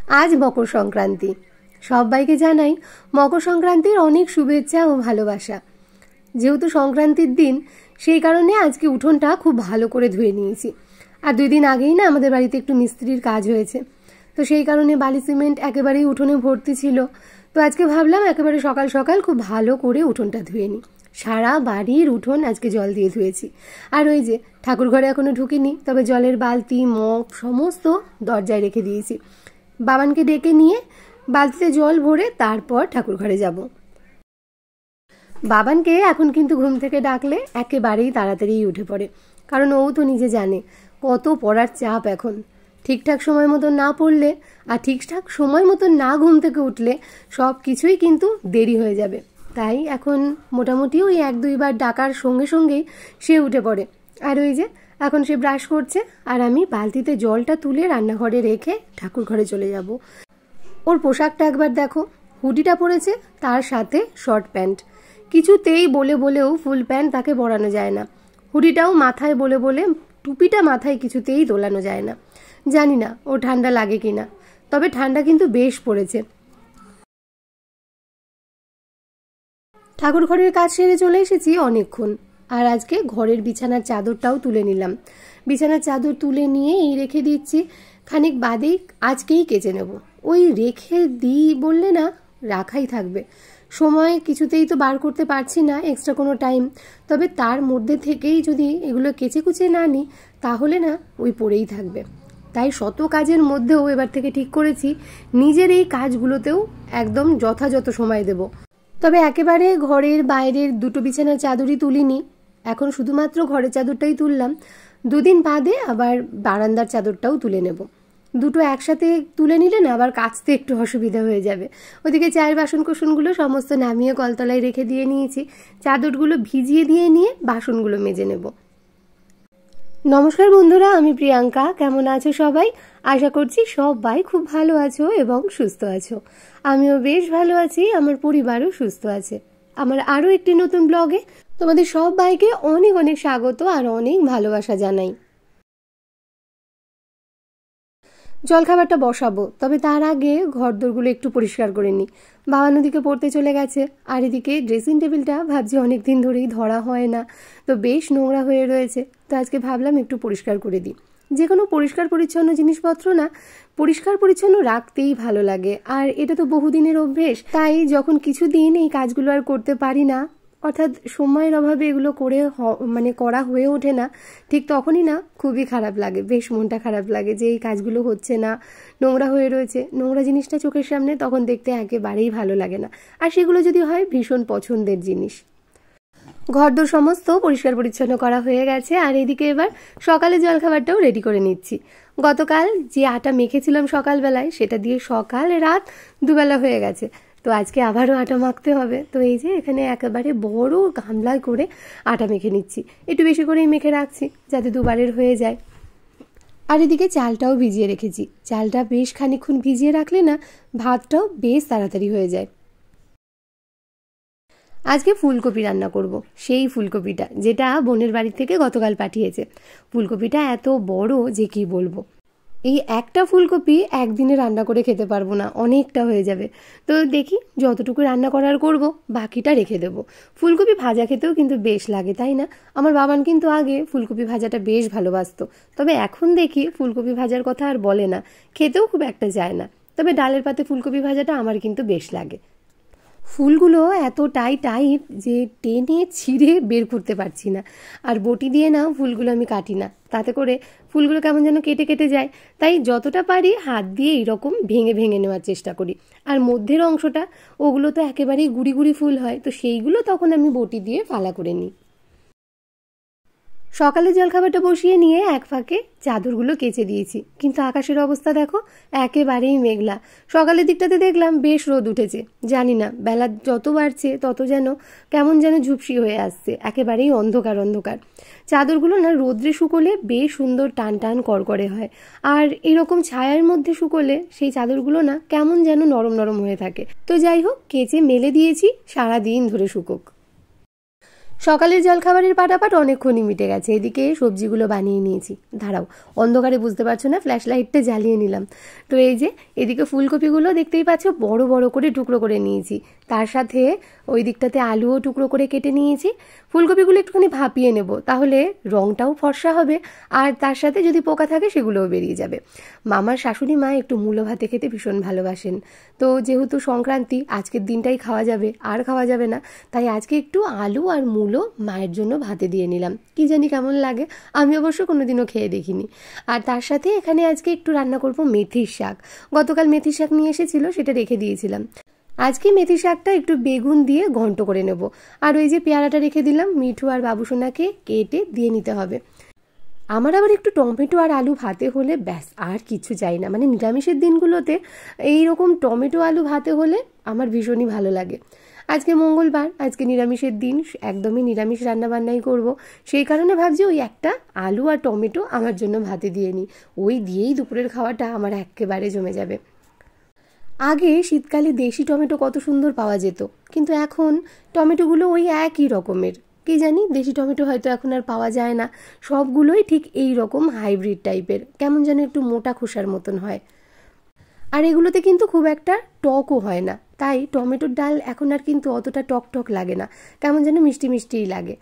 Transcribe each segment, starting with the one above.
আজ মকর সংক্রান্তি। সবাইকে জানাই মকর সংক্রান্তির অনেক শুভেচ্ছা ও ভালোবাসা। যেহেতু সংক্রান্তির দিন, সেই কারণে আজকে উঠোনটা খুব ভালো করে ধুয়ে নিয়েছি। আর 2 দিন আগেই না আমাদের বাড়িতে একটু মিস্ত্রির কাজ হয়েছে, তো সেই কারণে বালি সিমেন্ট একেবারেই উঠোনে ভর্তি ছিল। তো আজকে ভাবলাম একেবারে সকাল সকাল খুব ভালো করে উঠোনটা ধুয়ে নিই। সারা বাড়ির উঠোন আজকে জল দিয়ে ধুয়েছি। আর ওই যে ঠাকুর ঘরে এখনো ঢুকিনি, তবে জলের বালতি মগ সমস্ত দরজায় রেখে দিয়েছি। বাবানকে ডেকে নিয়ে বালতিতে জল ভরে তারপর ঠাকুর ঘরে যাব। বাবানকে এখন কিন্তু ঘুম থেকে ডাকলে একেবারেই তাড়াতাড়ি উঠে পড়ে, কারণ ও তো নিজে জানে কত পড়ার চাপ এখন। ঠিকঠাক সময় মতো না পড়লে আর ঠিকঠাক সময় মতো না ঘুম থেকে উঠলে সব কিছুই কিন্তু দেরি হয়ে যাবে। তাই এখন মোটামুটি ওই 1-2 বার ডাকার সঙ্গে সঙ্গেই সে উঠে পড়ে। আর ওই যে এখন সে ব্রাশ করছে, আর আমি বালতিতে জলটা তুলে রান্নাঘরে রেখে ঠাকুর ঘরে চলে যাব। ওর পোশাকটা একবার দেখো, হুডিটা পরেছে, তার সাথে শর্ট প্যান্ট। কিছুতেই বলেও ফুল প্যান্ট তাকে পরানো যায় না। হুডিটাও মাথায় বলে টুপিটা মাথায় কিছুতেই দোলানো যায় না। জানি না ও ঠান্ডা লাগে কিনা, তবে ঠান্ডা কিন্তু বেশ পড়েছে। ঠাকুর ঘরের কাজ সেরে চলে এসেছি অনেকক্ষণ। আর আজকে ঘরের বিছানার চাদরটাও তুলে নিলাম। বিছানার চাদর তুলে নিয়ে রেখে দিচ্ছি, খানিক বাদেই আজকেই কেচে নেব। ওই রেখে দিই বললে না, রাখাই থাকবে। সময় কিছুতেই তো বার করতে পারছি না, এক্সট্রা কোনো টাইম। তবে তার মধ্যে থেকেই যদি এগুলো কেচে কুচে না নিই, তাহলে না ওই পড়েই থাকবে। তাই শত কাজের মধ্যেও এবার থেকে ঠিক করেছি নিজের এই কাজগুলোতেও একদম যথাযথ সময় দেব। তবে একেবারে ঘরের বাইরের দুটো বিছানার চাদরই তুলিনি, এখন শুধুমাত্র ঘরের চাদরটাই তুললাম। 2 দিন বাদে আবার বারান্দার চাদরটাও তুলে নেব। দুটো একসাথে তুলে নিলে না আবার কাচতে একটু অসুবিধা হয়ে যাবে। ওদিকে চায়ের বাসনকোসনগুলো সমস্ত নামিয়ে কলতলায় রেখে দিয়ে নিয়েছি। চাদরগুলো ভিজিয়ে দিয়ে নিয়ে বাসনগুলো মেজে নেব। নমস্কার বন্ধুরা, আমি প্রিয়াঙ্কা। কেমন আছো সবাই? আশা করছি সবাই খুব ভালো আছো এবং সুস্থ আছো। আমিও বেশ ভালো আছি, আমার পরিবারও সুস্থ আছে। আমার আরও একটি নতুন ব্লগে তোমাদের সবাইকে অনেক অনেক স্বাগত আর অনেক ভালোবাসা জানাই। জলখাবারটা বসাবো, তবে তার আগে ঘরদোরগুলো একটু পরিষ্কার করে নিই। বাবা নদীকে পড়তে চলে গেছে, আর এদিকে ড্রেসিং টেবিলটা ভাবছি অনেক দিন ধরেই ধরা হয় না, তো বেশ নোংরা হয়ে রয়েছে। তো আজকে ভাবলাম একটু পরিষ্কার করে দিই। যে কোনো পরিষ্কার পরিচ্ছন্ন জিনিসপত্র না পরিষ্কার পরিচ্ছন্ন রাখতেই ভালো লাগে, আর এটা তো বহুদিনের অভ্যেস। তাই যখন কিছুদিন এই কাজগুলো আর করতে পারি না, অর্থাৎ সময়ের অভাবে এগুলো করা হয়ে ওঠে না, ঠিক তখনই না খুবই খারাপ লাগে, বেশ মনটা খারাপ লাগে যে এই কাজগুলো হচ্ছে না, নোংরা হয়ে রয়েছে। নোংরা জিনিসটা চোখের সামনে তখন দেখতে একেবারেই ভালো লাগে না, আর সেগুলো যদি হয় ভীষণ পছন্দের জিনিস। ঘরদোর সমস্ত পরিষ্কার পরিচ্ছন্ন করা হয়ে গেছে, আর এদিকে এবার সকালে জলখাবারটাও রেডি করে নিচ্ছি। গতকাল যে আটা মেখেছিলাম সকালবেলায়, সেটা দিয়ে সকাল রাত দুবেলা হয়ে গেছে। তো আজকে আবারও আটা মাখতে হবে। তো এই যে এখানে একেবারে বড় গামলায় করে আটা মেখে নিচ্ছি। একটু বেশি করেই মেখে রাখছি যাতে দুবারের হয়ে যায়। আর এদিকে চালটাও ভিজিয়ে রেখেছি। চালটা বেশ খানিকক্ষণ ভিজিয়ে রাখলে না ভাতটাও বেশ তাড়াতাড়ি হয়ে যায়। আজকে ফুলকপি রান্না করব, সেই ফুলকপিটা যেটা বোনের বাড়ি থেকে গতকাল পাঠিয়েছে। ফুলকপিটা এত বড় যে কি বলবো। এই একটা ফুলকপি একদিনে রান্না করে খেতে পারবো না, অনেকটা হয়ে যাবে। তো দেখি যতটুকু রান্না করার করব, বাকিটা রেখে দেবো। ফুলকপি ভাজা খেতেও কিন্তু বেশ লাগে, তাই না? আমার বাবান কিন্তু আগে ফুলকপি ভাজাটা বেশ ভালোবাসতো, তবে এখন দেখি ফুলকপি ভাজার কথা আর বলে না, খেতেও খুব একটা যায় না। তবে ডালের পাতে ফুলকপি ভাজাটা আমার কিন্তু বেশ লাগে। ফুলগুলো এতটাই টাইট যে টেনে ছিঁড়ে বের করতে পারছি না, আর বটি দিয়ে না ফুলগুলো আমি কাটি না, তাতে করে ফুলগুলো কেমন যেন কেটে কেটে যায়। তাই যতটা পারি হাত দিয়ে এইরকম ভেঙে ভেঙে নেওয়ার চেষ্টা করি। আর মধ্যের অংশটা ওগুলো তো একেবারেই গুড়ি গুড়ি ফুল হয়, তো সেইগুলো তখন আমি বটি দিয়ে ফালা করে নিই। সকালে জলখাবারটা বসিয়ে নিয়ে এক ফাঁকে চাদরগুলো কেচে দিয়েছি, কিন্তু আকাশের অবস্থা দেখো, একেবারেই মেঘলা। সকালের দিকটাতে দেখলাম বেশ রোদ উঠেছে। জানি না বেলা যত বাড়ছে তত যেন কেমন যেন ঝুপসি হয়ে আসছে, একেবারেই অন্ধকার অন্ধকার। চাদরগুলো না রোদ্রে শুকোলে বেশ সুন্দর টান টান করকরে হয়, আর এরকম ছায়ার মধ্যে শুকোলে সেই চাদরগুলো না কেমন যেন নরম নরম হয়ে থাকে। তো যাই হোক, কেচে মেলে দিয়েছি, সারাদিন ধরে শুকোক। সকালের জলখাবারের পাটাপাট অনেকক্ষণই মিটে গেছে। এদিকে সবজিগুলো বানিয়ে নিয়েছি। দাঁড়াও, অন্ধকারে বুঝতে পারছো না, ফ্ল্যাশ লাইটটা জ্বালিয়ে নিলাম। তো এই যে এদিকে ফুলকপিগুলো দেখতেই পাচ্ছ বড় বড় করে টুকরো করে নিয়েছি, তার সাথে ওই দিকটাতে আলুও টুকরো করে কেটে নিয়েছি। ফুলকপিগুলো একটুখানি ভাপিয়ে নেব, তাহলে রঙটাও ফর্সা হবে, আর তার সাথে যদি পোকা থাকে সেগুলোও বেরিয়ে যাবে। মামার শাশুড়ি মা একটু মূলো ভাতে খেতে ভীষণ ভালোবাসেন, তো যেহেতু সংক্রান্তি, আজকের দিনটাই খাওয়া যাবে, আর খাওয়া যাবে না, তাই আজকে একটু আলু আর মূলো মায়ের জন্য ভাতে দিয়ে নিলাম। কি জানি কেমন লাগে, আমি অবশ্য কোনোদিনও খেয়ে দেখিনি। আর তার সাথে এখানে আজকে একটু রান্না করব মেথির শাক। গতকাল মেথির শাক নিয়ে এসেছিল, সেটা রেখে দিয়েছিলাম। আজকে মেথি শাকটা একটু বেগুন দিয়ে ঘন্ট করে নেব। আর ওই যে পেয়ারাটা রেখে দিলাম, মিঠু আর বাবুসোনাকে কেটে দিয়ে নিতে হবে। আমার আবার একটু টমেটো আর আলু ভাতে হলে ব্যাস, আর কিছু চাই না। মানে নিরামিষের দিনগুলোতে এই রকম টমেটো আলু ভাতে হলে আমার ভীষণই ভালো লাগে। আজকে মঙ্গলবার, আজকে নিরামিষের দিন, একদমই নিরামিষ রান্নাবান্নাই করব। সেই কারণে ভাবছি ওই একটা আলু আর টমেটো আমার জন্য ভাতে দিয়ে নিই, ওই দিয়েই দুপুরের খাওয়াটা আমার একেবারে জমে যাবে। আগে শীতকালে দেশি টমেটো কত সুন্দর পাওয়া যেত, কিন্তু এখন টমেটোগুলো ওই একই রকমের। কি জানি, দেশি টমেটো হয়তো এখন আর পাওয়া যায় না, সবগুলোই ঠিক এই রকম হাইব্রিড টাইপের, কেমন যেন একটু মোটা খোসার মতন হয়। আর এগুলোতে কিন্তু খুব একটা টকও হয় না, তাই টমেটোর ডাল এখন আর কিন্তু অতটা টক টক লাগে না, কেমন যেন মিষ্টি মিষ্টিই লাগে।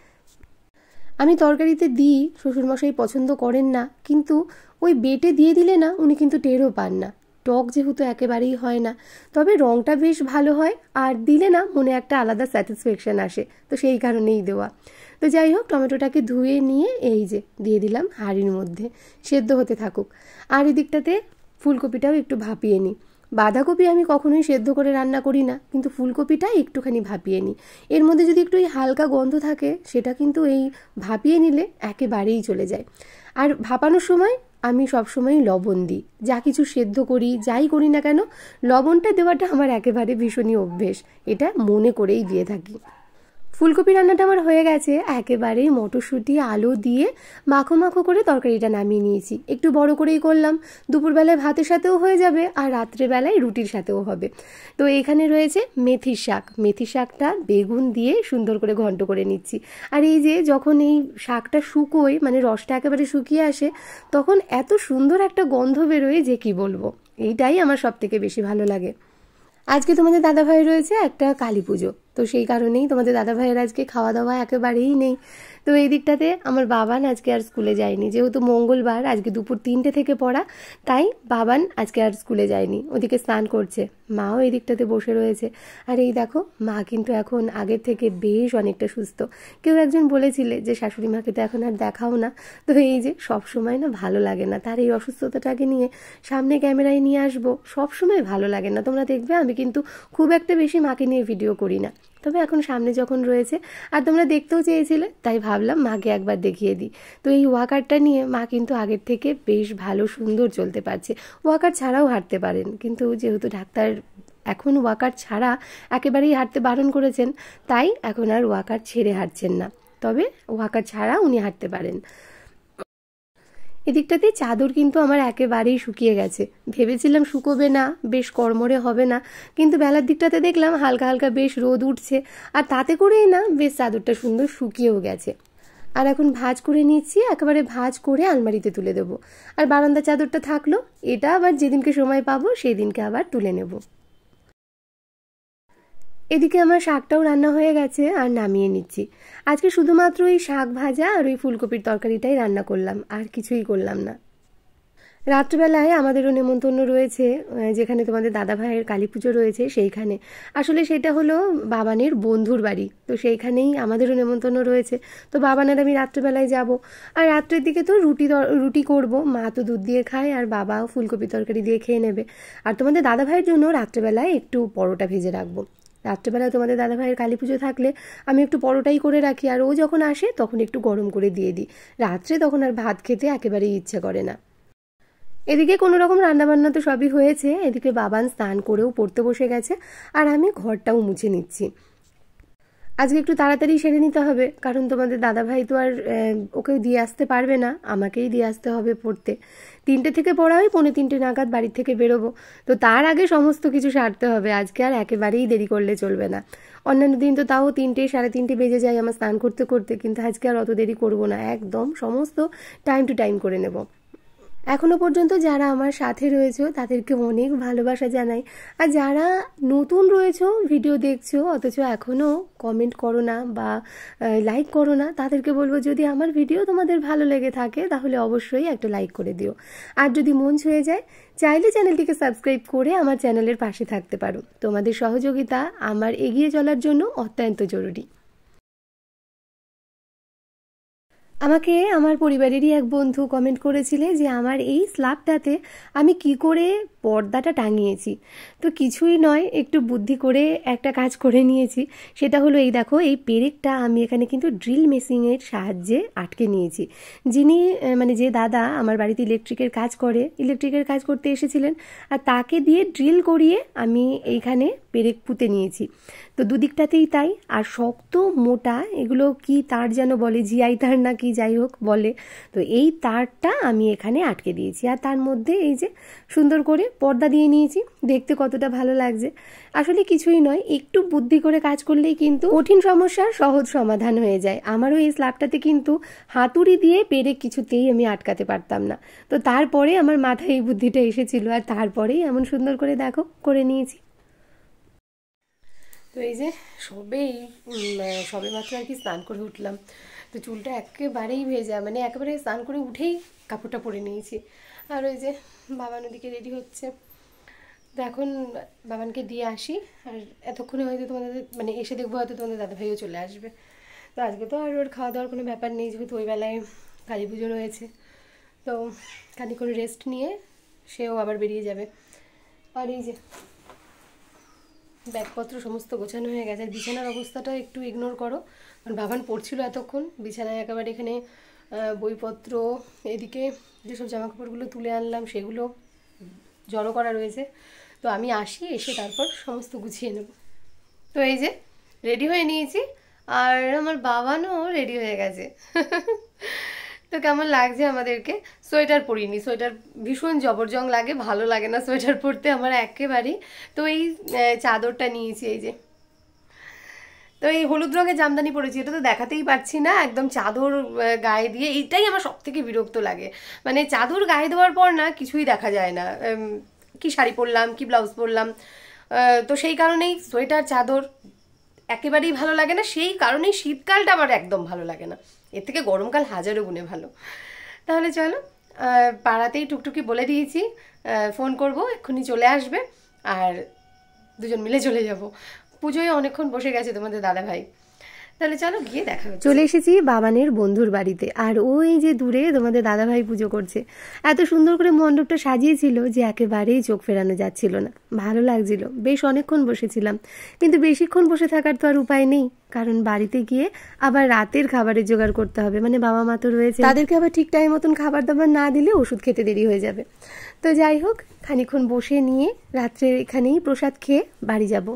আমি তরকারিতে দিই, শ্বশুরমশাই পছন্দ করেন না, কিন্তু ওই বেটে দিয়ে দিলে না উনি কিন্তু টেরও পান না। টক যেহেতু একেবারেই হয় না, তবে রঙটা বেশ ভালো হয়, আর দিলে না মনে একটা আলাদা স্যাটিসফ্যাকশন আসে, তো সেই কারণেই দেওয়া। তো যাই হোক, টমেটোটাকে ধুয়ে নিয়ে এই যে দিয়ে দিলাম হাঁড়ির মধ্যে, সেদ্ধ হতে থাকুক। আর এদিকটাতে ফুলকপিটাও একটু ভাপিয়ে নিই। বাঁধাকপি আমি কখনোই সেদ্ধ করে রান্না করি না, কিন্তু ফুলকপিটা একটুখানি ভাপিয়ে নিই। এর মধ্যে যদি একটু এই হালকা গন্ধ থাকে, সেটা কিন্তু এই ভাপিয়ে নিলে একেবারেই চলে যায়। আর ভাপানোর সময় আমি সবসময় লবণ দিই, যা কিছু সেদ্ধ করি যাই করি না কেন, লবণটা দেওয়াটা আমার একেবারে ভীষণই অভ্যেস, এটা মনে করেই দিয়ে থাকি। ফুলকপি রান্নাটা আমার হয়ে গেছে, একেবারেই মটরশুঁটি আলু দিয়ে মাখো মাখো করে তরকারিটা নামিয়ে নিয়েছি। একটু বড় করেই করলাম, দুপুরবেলায় ভাতের সাথেও হয়ে যাবে আর রাত্রেবেলায় রুটির সাথেও হবে। তো এখানে রয়েছে মেথির শাক, মেথির শাকটা বেগুন দিয়ে সুন্দর করে ঘন্ট করে নিচ্ছি। আর এই যে যখন এই শাকটা শুকোয়, মানে রসটা একেবারে শুকিয়ে আসে, তখন এত সুন্দর একটা গন্ধ বেরোয় যে কি বলবো, এইটাই আমার সব থেকে বেশি ভালো লাগে। আজকে তোমাদের দাদাভাই রয়েছে একটা কালী পুজো, তো সেই কারণেই তোমাদের দাদাভাইয়ের আজকে খাওয়া দাওয়া একেবারেই নেই। তো এই দিকটাতে আমার বাবান আজকে আর স্কুলে যায়নি, যেহেতু মঙ্গলবার, আজকে দুপুর 3টে থেকে পড়া, তাই বাবান আজকে আর স্কুলে যায়নি, ওদিকে স্নান করছে। মাও এই দিকটাতে বসে রয়েছে। আর এই দেখো, মা কিন্তু এখন আগের থেকে বেশ অনেকটা সুস্থ। কেউ একজন বলেছিলে যে শাশুড়ি মাকে তো এখন আর দেখাও না, তো এই যে সব সময় না ভালো লাগে না, তার এই অসুস্থতাটাকে নিয়ে সামনে ক্যামেরায় নিয়ে আসবো, সব সময় ভালো লাগে না। তোমরা দেখবে আমি কিন্তু খুব একটা বেশি মাকে নিয়ে ভিডিও করি না, তবে এখন সামনে যখন রয়েছে আর তোমরা দেখতেও চেয়েছিলে, তাই ভাবলাম মাকে একবার দেখিয়ে দিই। তো এই ওয়াকারটা নিয়ে মা কিন্তু আগের থেকে বেশ ভালো সুন্দর চলতে পারছে। ওয়াকার ছাড়াও হাঁটতে পারেন, কিন্তু যেহেতু ডাক্তার এখন ওয়াকার ছাড়া একেবারেই হাঁটতে বারণ করেছেন, তাই এখন আর ওয়াকার ছেড়ে হাঁটছেন না, তবে ওয়াকার ছাড়া উনি হাঁটতে পারেন। এদিকটাতে চাদর কিন্তু আমার একেবারেই শুকিয়ে গেছে, ভেবেছিলাম শুকোবে না, বেশ কড়মড়ে হবে না, কিন্তু বেলার দিকটাতে দেখলাম হালকা হালকা বেশ রোদ উঠছে, আর তাতে করেই না বেশ চাদরটা সুন্দর শুকিয়েও গেছে। আর এখন ভাঁজ করে নিচ্ছি, একেবারে ভাঁজ করে আলমারিতে তুলে দেবো। আর বারান্দার চাদরটা থাকলো, এটা আবার যেদিনকে সময় পাবো সেই দিনকে আবার তুলে নেব। এদিকে আমার শাকটাও রান্না হয়ে গেছে আর নামিয়ে নিচ্ছি। আজকে শুধুমাত্র এই শাক ভাজা আর ওই ফুলকপির তরকারিটাই রান্না করলাম, আর কিছুই করলাম না। রাত্রিবেলায় আমাদেরও নেমন্তন্ন রয়েছে, যেখানে তোমাদের দাদা ভাইয়ের কালী পুজো রয়েছে সেইখানে। আসলে সেটা হলো বাবানের বন্ধুর বাড়ি, তো সেইখানেই আমাদেরও নেমন্তন্ন রয়েছে। তো বাবানের আমি রাত্রিবেলায় যাব, আর রাত্রের দিকে তো রুটি করব, মা তো দুধ দিয়ে খায় আর বাবাও ফুলকপি তরকারি দিয়ে খেয়ে নেবে। আর তোমাদের দাদা ভাইয়ের জন্য রাত্রিবেলায় একটু পরোটা ভেজে রাখবো। রাত্রেবেলায় তোমাদের দাদাভাইয়ের কালী পুজো থাকলে আমি একটু পরোটাই করে রাখি, আর ও যখন আসে তখন একটু গরম করে দিয়ে দিই। রাত্রে তখন আর ভাত খেতে একেবারেই ইচ্ছে করে না। এদিকে কোনো রকম রান্নাবান্না তো সবই হয়েছে, এদিকে বাবান স্নান করেও পড়তে বসে গেছে, আর আমি ঘরটাও মুছে নিচ্ছি। আজকে একটু তাড়াতাড়ি সেরে নিতে হবে, কারণ তোমাদের দাদাভাই তো আর ওকেও দিয়ে আসতে পারবে না, আমাকেই দিয়ে আসতে হবে পড়তে। 3টে থেকে পড়া হয়, 2:45 নাগাদ বাড়ির থেকে বেরোবো। তো তার আগে সমস্ত কিছু সারতে হবে, আজকে আর একেবারেই দেরি করলে চলবে না। অন্যান্য দিন তো তাও 3টে 3:30 বেজে যায় আমার স্নান করতে করতে, কিন্তু আজকে আর অত দেরি করবো না, একদম সমস্ত টাইম টু টাইম করে নেব। এখনো পর্যন্ত যারা আমার সাথে রয়েছে তাদেরকে অনেক ভালোবাসা জানাই, আর যারা নতুন রয়েছে ভিডিও দেখছো অথচ এখনও কমেন্ট করো না বা লাইক করো না, তাদেরকে বলবো যদি আমার ভিডিও তোমাদের ভালো লেগে থাকে তাহলে অবশ্যই একটা লাইক করে দিও। আর যদি মন ছুঁয়ে যায় চাইলে চ্যানেলটিকে সাবস্ক্রাইব করে আমার চ্যানেলের পাশে থাকতে পারো। তোমাদের সহযোগিতা আমার এগিয়ে চলার জন্য অত্যন্ত জরুরি। আমাকে আমার পরিবারেরই এক বন্ধু কমেন্ট করেছিলে যে আমার এই স্ল্যাবটাতে আমি কি করে পর্দাটা টাঙিয়েছি। তো কিছুই নয়, একটু বুদ্ধি করে একটা কাজ করে নিয়েছি। সেটা হলো এই দেখো, এই পেরেকটা আমি এখানে কিন্তু ড্রিল মেশিনের সাহায্যে আটকে নিয়েছি। যিনি মানে যে দাদা আমার বাড়িতে ইলেকট্রিকের কাজ করতে এসেছিলেন, আর তাকে দিয়ে ড্রিল করিয়ে আমি এইখানে পেরেক পুঁতে নিয়েছি। তো দুদিকটাতেই তাই। আর শক্ত মোটা এগুলো কি তার যেন বলে, জিআই তার না কি যাই হোক বলে, তো এই তারটা আমি এখানে আটকে দিয়েছি। আর তার মধ্যে এই যে সুন্দর করে পর্দা দিয়ে নিয়েছি, দেখতে কতটা ভালো লাগছে। আসলে কিছুই নয়, একটু বুদ্ধি করে কাজ করলেই কিন্তু কঠিন সমস্যার সহজ সমাধান হয়ে যায়। আমারও এই স্ল্যাবটাতে কিন্তু হাতুড়ি দিয়ে পেরেক কিছুতেই আমি আটকাতে পারতাম না। তো তারপরে আমার মাথায় এই বুদ্ধিটা এসেছিল, আর তারপরেই এমন সুন্দর করে দেখো করে নিয়েছি। তো এই যে সবে মাত্র আর কি স্নান করে উঠলাম, তো চুলটা একেবারেই ভেজা, মানে একেবারে স্নান করে উঠেই কাপড়টা পরে নিয়েছি। আর ওই যে বাবান ওদিকে রেডি হচ্ছে, তো এখন বাবানকে দিয়ে আসি, আর এতক্ষণে হয়তো তোমাদের মানে এসে দেখবো হয়তো তোমাদের দাদাভাইও চলে আসবে। তো আজকে তো আর ওর খাওয়া দাওয়ার কোনো ব্যাপার নেই, যেহেতু ওই বেলায় কালী পুজো রয়েছে। তো খানিকক্ষণ রেস্ট নিয়ে সেও আবার বেরিয়ে যাবে। আর এই যে ব্যাগপত্র সমস্ত গোছানো হয়ে গেছে। বিছানার অবস্থাটা একটু ইগনোর করো, কারণ বাবান পড়ছিল এতক্ষণ বিছানায় একেবারে, এখানে বইপত্র, এদিকে যেসব জামাকাপড়গুলো তুলে আনলাম সেগুলো জড়ো করা রয়েছে। তো আমি আসি, এসে তারপর সমস্ত গুছিয়ে নেব। তো এই যে রেডি হয়ে নিয়েছি, আর আমার বাবানও রেডি হয়ে গেছে। তো কেমন লাগছে আমাদেরকে? সোয়েটার পরিনি, সোয়েটার ভীষণ জবরজং লাগে, ভালো লাগে না সোয়েটার পরতে আমার একেবারেই। তো এই চাদরটা নিয়েছি, এই যে তো এই হলুদ রঙের জামদানি পরেছি, এটা তো দেখাতেই পারছি না, একদম চাদর গায়ে দিয়ে, এইটাই আমার সব থেকে বিরক্ত লাগে। মানে চাদর গায়ে দেওয়ার পর না কিছুই দেখা যায় না, কি শাড়ি পরলাম কি ব্লাউজ পরলাম। তো সেই কারণেই সোয়েটার চাদর একেবারেই ভালো লাগে না, সেই কারণেই শীতকালটা আমার একদম ভালো লাগে না, এর থেকে গরমকাল হাজারো গুণে ভালো। তাহলে চলো, পাড়াতেই টুকটুকি বলে দিয়েছি ফোন করব, এক্ষুনি চলে আসবে, আর দুজন মিলে চলে যাব। পুজোয় অনেকক্ষণ বসে গেছে তোমাদের দাদাভাই। তাহলে চলো গিয়ে দেখা হচ্ছে। চলে এসেছি বাবানের বন্ধুর বাড়িতে, আর ওই যে দূরে তোমাদের দাদাভাই পুজো করছে। এত সুন্দর করে মণ্ডপটা সাজিয়েছিল যে একেবারেই চোখ ফেরানো যাচ্ছিল না, ভালো লাগছিল, বেশ অনেকক্ষণ বসেছিলাম। কিন্তু বেশিক্ষণ বসে থাকার তো আর উপায় নেই, কারণ বাড়িতে গিয়ে আবার রাতের খাবারের জোগাড় করতে হবে। মানে বাবা মা তো রয়েছে, তাদেরকে আবার ঠিক টাইম মতন খাবার দাবার না দিলে ওষুধ খেতে দেরি হয়ে যাবে। তো যাই হোক, খানিক্ষণ বসে নিয়ে রাত্রে এখানেই প্রসাদ খেয়ে বাড়ি যাব।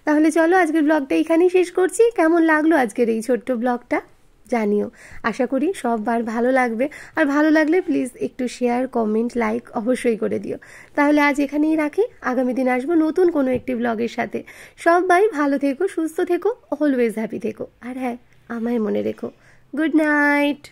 তাহলে চলো আজকের ব্লগটা এখানেই শেষ করছি। কেমন লাগলো আজকের এই ছোট্ট ব্লগটা জানিও, আশা করি সববার ভালো লাগবে। আর ভালো লাগলে প্লিজ একটু শেয়ার, কমেন্ট, লাইক অবশ্যই করে দিও। তাহলে আজ এখানেই রাখি, আগামী দিন আসবো নতুন কোনো একটি ব্লগের সাথে। সবাই ভালো থেকো, সুস্থ থেকো, অলওয়েজ হ্যাপি থেকো, আর হ্যাঁ আমায় মনে রেখো। Good night.